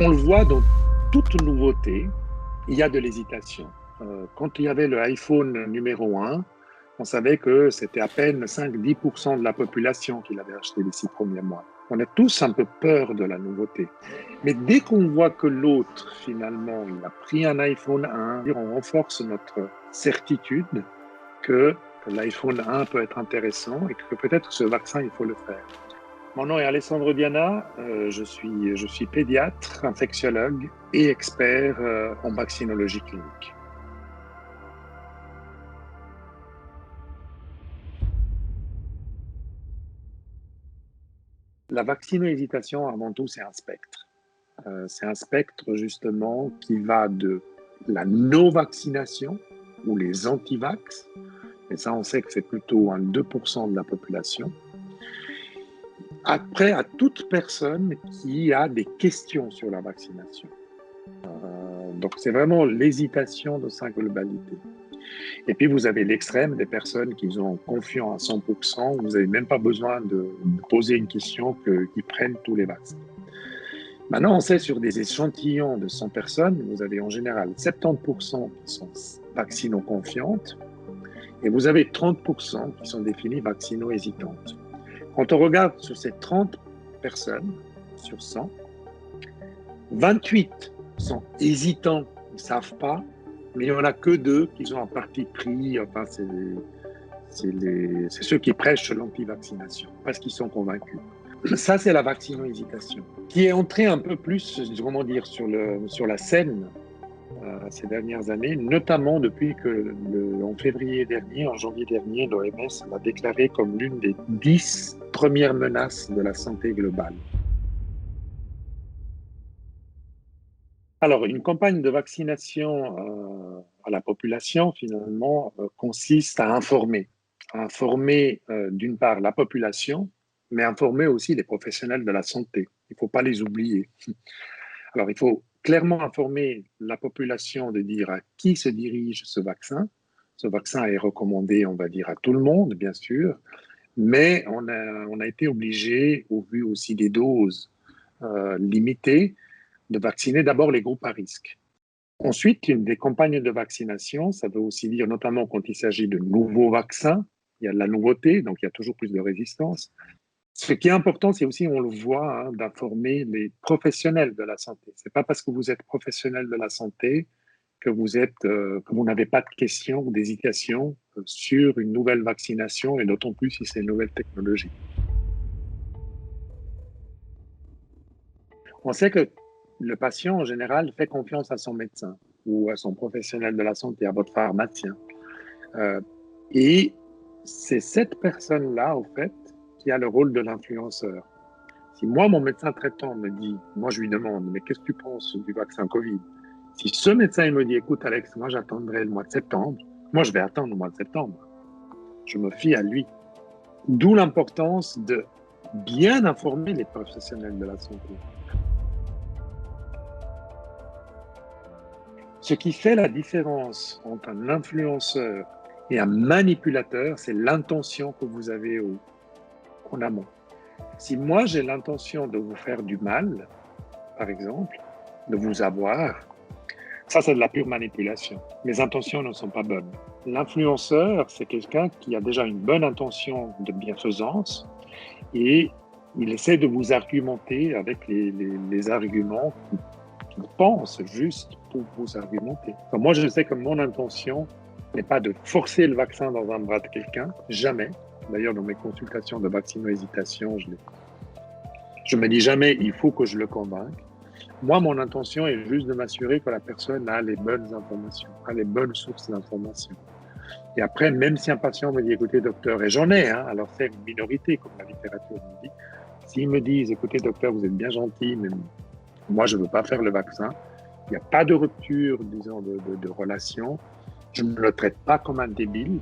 On le voit dans toute nouveauté, il y a de l'hésitation. Quand il y avait le iPhone numéro 1, on savait que c'était à peine 5-10% de la population qui l'avait acheté les 6 premiers mois. On a tous un peu peur de la nouveauté. Mais dès qu'on voit que l'autre, finalement, il a pris un iPhone 1, on renforce notre certitude que l'iPhone 1 peut être intéressant et que peut-être ce vaccin, il faut le faire. Mon nom est Alessandro Diana, je suis pédiatre, infectiologue et expert en vaccinologie clinique. La vaccino-hésitation, avant tout, c'est un spectre. C'est un spectre, justement, qui va de la no-vaccination ou les anti-vax, et ça, on sait que c'est plutôt un 2% de la population, après à toute personne qui a des questions sur la vaccination. Donc, c'est vraiment l'hésitation de sa globalité. Et puis, vous avez l'extrême des personnes qui sont confiants à 100%, vous n'avez même pas besoin de poser une question qu'ils prennent tous les vaccins. Maintenant, on sait sur des échantillons de 100 personnes, vous avez en général 70% qui sont vaccino-confiantes et vous avez 30% qui sont définis vaccino-hésitantes. Quand on regarde sur ces 30 personnes sur 100, 28 sont hésitants, ils ne savent pas, mais il n'y en a que 2 qui sont en parti pris, enfin c'est ceux qui prêchent l'anti-vaccination, parce qu'ils sont convaincus. Ça, c'est la vaccino-hésitation, qui est entrée un peu plus, comment dire, sur la scène ces dernières années, notamment depuis que, en février dernier, en janvier dernier, l'OMS l'a déclaré comme l'une des 10 premières menaces de la santé globale. Alors, une campagne de vaccination à la population, finalement, consiste à informer. D'une part, la population, mais informer aussi les professionnels de la santé. Il ne faut pas les oublier. Alors, il faut clairement informer la population de dire à qui se dirige ce vaccin. Ce vaccin est recommandé, on va dire, à tout le monde, bien sûr, mais on a été obligé, au vu aussi des doses limitées, de vacciner d'abord les groupes à risque. Ensuite, des campagnes de vaccination, ça veut aussi dire, notamment quand il s'agit de nouveaux vaccins, il y a de la nouveauté, donc il y a toujours plus de résistance. Ce qui est important, c'est aussi, on le voit, d'informer les professionnels de la santé. Ce n'est pas parce que vous êtes professionnel de la santé que vous n'avez pas de questions ou d'hésitation sur une nouvelle vaccination, et d'autant plus si c'est une nouvelle technologie. On sait que le patient, en général, fait confiance à son médecin ou à son professionnel de la santé, à votre pharmacien. Et c'est cette personne-là, au fait, qui a le rôle de l'influenceur. Si moi, mon médecin traitant me dit, moi je lui demande, mais qu'est-ce que tu penses du vaccin Covid? Si ce médecin il me dit, écoute Alex, moi j'attendrai le mois de septembre, moi je vais attendre le mois de septembre. Je me fie à lui. D'où l'importance de bien informer les professionnels de la santé. Ce qui fait la différence entre un influenceur et un manipulateur, c'est l'intention que vous avez en amont. Si moi j'ai l'intention de vous faire du mal, par exemple, de vous avoir, ça c'est de la pure manipulation. Mes intentions ne sont pas bonnes. L'influenceur, c'est quelqu'un qui a déjà une bonne intention de bienfaisance et il essaie de vous argumenter avec les arguments qu'il pense juste pour vous argumenter. Enfin, moi, je sais que mon intention n'est pas de forcer le vaccin dans un bras de quelqu'un, jamais. D'ailleurs, dans mes consultations de vaccino-hésitation, je me dis jamais, il faut que je le convainque. Moi, mon intention est juste de m'assurer que la personne a les bonnes informations, a les bonnes sources d'informations. Et après, même si un patient me dit, écoutez, docteur, et j'en ai, alors c'est une minorité, comme la littérature me dit, s'ils me disent, écoutez, docteur, vous êtes bien gentil, mais moi, je ne veux pas faire le vaccin, il n'y a pas de rupture, disons, de relation, je ne le traite pas comme un débile,